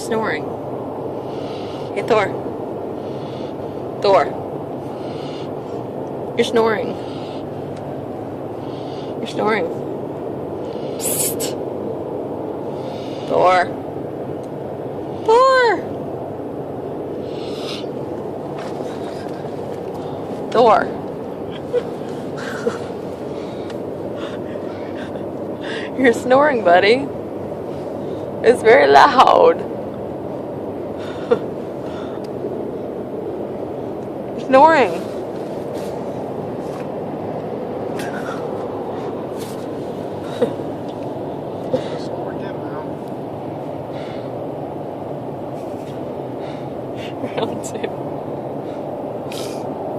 snoring. Hey, Thor. Thor. You're snoring. You're snoring. Psst. Thor. Thor. Thor. You're snoring, buddy. It's very loud. You're snoring. Round two.